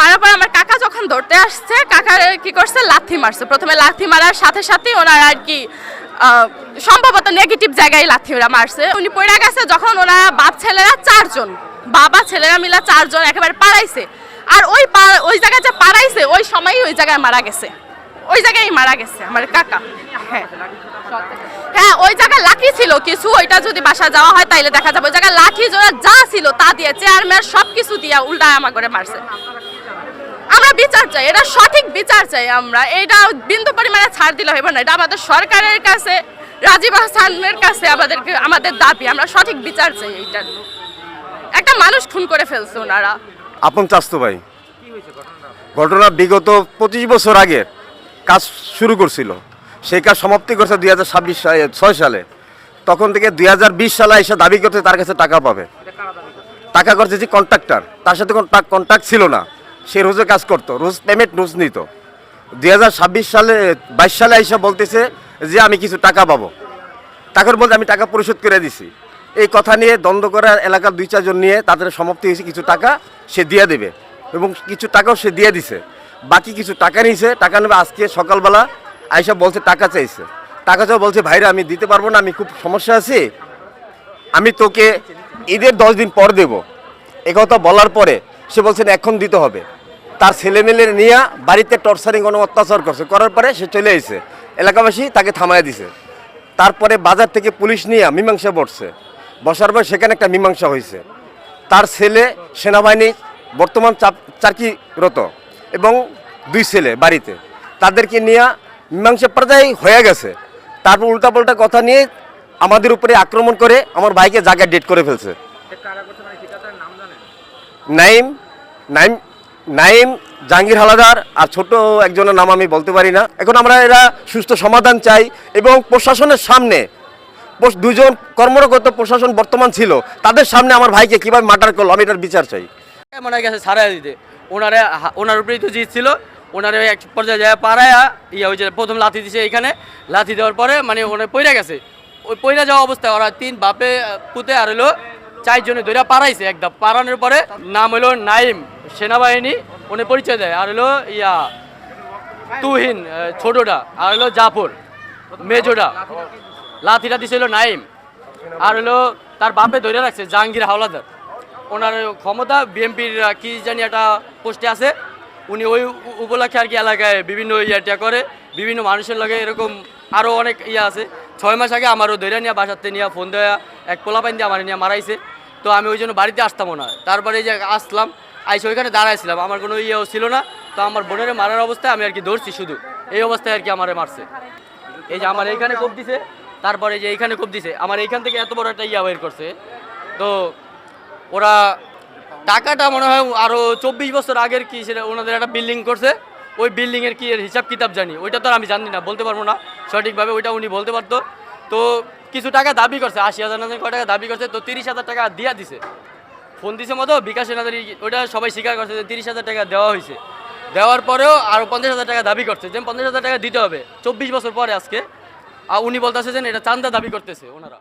মারার পর আমার কাকা যখন ধরতে আসছে, কাকা কি করছে, লাথি মারছে। প্রথমে লাথি মারার সাথে সাথে ওনারা আর কি সম্ভবত নেগেটিভ জায়গায় লাথিরা মারছে। উনি পড়ে গেছে যখন ওনারা বাপ ছেলেরা 4 জন, বাবা ছেলেরা মিলা 4 জন একেবারে পাড়াইছে। আর ওই জায়গায় যে পাড়াইছে ওই সময়ই ওই জায়গায় মারা গেছে, ওই জায়গায় মারা গেছে আমার কাকা। হ্যাঁ ওই জায়গায় লাঠি ছিল কিছু, ওইটা যদি বাসা যাওয়া হয় তাইলে দেখা যাবে ওই জায়গায় লাঠি যা ছিল তা দিয়ে, চেয়ারম্যান সবকিছু দিয়ে উল্টায় আমার করে মারছে। আমরা বিচার চাই, এটা সঠিক বিচার চাই আমরা। এটা বিন্দু পরিমাণে ছাড় দিলে হইব না, এটা আমাদের সরকারের কাছে, রাজীব হাসানের কাছে আমাদের দাবি। আমরা সঠিক বিচার চাই। এইটার একটা মানুষ খুন করে ফেলছে ওনারা। আপন চাস্তু ভাই, ঘটনা বিগত 25 বছর আগে কাজ শুরু করছিল, সেই কাজ সমাপ্তি করছে 2026 সালে। তখন থেকে 2020 সালে এসে দাবি করতে তার কাছে টাকা পাবে। টাকা করছে যে কন্ট্রাক্টর, তার সাথে কোনো কন্ট্রাক্ট ছিল না, সে রোজে কাজ করতো, রোজ পেমেন্ট রোজ নিত। 2026 সালে 22 সালে এসে বলতেছে যে আমি কিছু টাকা পাবো। তখন বলতে আমি টাকা পরিশোধ করে দিছি। এই কথা নিয়ে দ্বন্দ্ব করার এলাকার 2-4 জন নিয়ে তাদের সমাপ্তি হয়েছে, কিছু টাকা সে দিয়ে দেবে এবং কিছু টাকাও সে দিয়ে দিছে। বাকি কিছু টাকা নিয়েছে, টাকা নেবে। আজকে সকালবেলা আইসা বলছে টাকা চাইছে, টাকা চাও বলছে ভাইরা আমি দিতে পারবো না, আমি খুব সমস্যা আছি, আমি তোকে ঈদের 10 দিন পর দেব। একথা বলার পরে সে বলছেন এখন দিতে হবে। তার ছেলেমেলে নিয়ে বাড়িতে টর্চারিং অত্যাচার করছে, করার পরে সে চলে এসেছে। এলাকাবাসী তাকে থামায় দিছে। তারপরে বাজার থেকে পুলিশ নিয়ে মীমাংসা বসার পর সেখানে একটা মীমাংসা হয়েছে। তার ছেলে সেনাবাহিনী বর্তমান চাকরিরত এবং 2 ছেলে বাড়িতে, তাদেরকে নিয়ে মীমাংসা পর্যায়ে হয়ে গেছে। তারপর উল্টাপাল্টা কথা নিয়ে আমাদের উপরে আক্রমণ করে আমার ভাইকে জায়গায় ডেট করে ফেলছে। নাইম নাইম নাইম জাহাঙ্গীর হালাদার আর ছোট একজনের নাম আমি বলতে পারি না। এখন আমরা এরা সুস্থ সমাধান চাই এবং প্রশাসনের সামনে 2 জন কর্মরত প্রশাসন বর্তমান ছিল, তাদের সামনে আমার ভাইকে কিভাবে মার্ডার করলো আমি এটার বিচার চাই। মনে গেছে সারাই দিতে ওনার উপরেই তো জিত ছিল। ওনার এক পর্যায়ে যায় পাড়ায় ওই যে প্রথম লাথি দিছে, এইখানে লাথি দেওয়ার পরে মানে ওনার পইরা গেছে। ওই পইরা যাওয়া অবস্থায় ওরা 3 বাপে পুতে আর হলো 4 জনে ধরে পাড়াইছে। একদম পাড়ানোর পরে নাম হলো নাইম, সেনাবাহিনী, উনি পরিচয় দেয়। আর হলো তুহিন ছোটটা, আর হলো জাফর মেজোটা। লাথিটা দিছিল নাইম, আর হলো তার বাপে ধরে রাখছে জাহাঙ্গীর হাওলাদার। ওনার ক্ষমতা বিএমপির কি জানি একটা পোস্টে আছে। উনি ওই উপলক্ষে আর কি এলাকায় বিভিন্ন ইয়েটা করে, বিভিন্ন মানুষের লগে এরকম আরও অনেক আছে। 6 মাস আগে আমারও ধরে নিয়ে বাসাতে নিয়ে ফোন দেওয়া এক পোলাপাইন দিয়ে আমার নিয়ে মারাইছে। তো আমি ওই জন্য বাড়িতে আসতামও না। তারপরে এই যে আসলাম, আইসে ওইখানে দাঁড়াইছিলাম, আমার কোনো ইয়েও ছিল না। তো আমার বোনের মারার অবস্থায় আমি আর কি ধরছি শুধু, এই অবস্থায় আর কি আমারে মারছে। এই যে আমার এইখানে কোপ দিছে, তারপরে যে এইখানে কোপ দিছে, আমার এইখান থেকে এত বড় একটা বের করছে। তো ওরা টাকাটা মনে হয় আরও 24 বছর আগের কি সেটা ওনাদের একটা বিল্ডিং করছে, ওই বিল্ডিংয়ের কি হিসাব কিতাব জানি, ওইটা তো আমি জানি না, বলতে পারবো না সঠিকভাবে, ওইটা উনি বলতে পারতো। তো কিছু টাকা দাবি করছে, 80,000 না কয় টাকা দাবি করছে। তো 30,000 টাকা দিয়া দিছে, ফোন দিছে মতো বিকাশে নাদের, ওইটা সবাই স্বীকার করছে যে 30,000 টাকা দেওয়া হয়েছে। দেওয়ার পরেও আরও 50,000 টাকা দাবি করছে, যে 50,000 টাকা দিতে হবে 24 বছর পরে আজকে। আর উনি বলতেছে যে এটা চান্দা দাবি করতেছে ওনারা।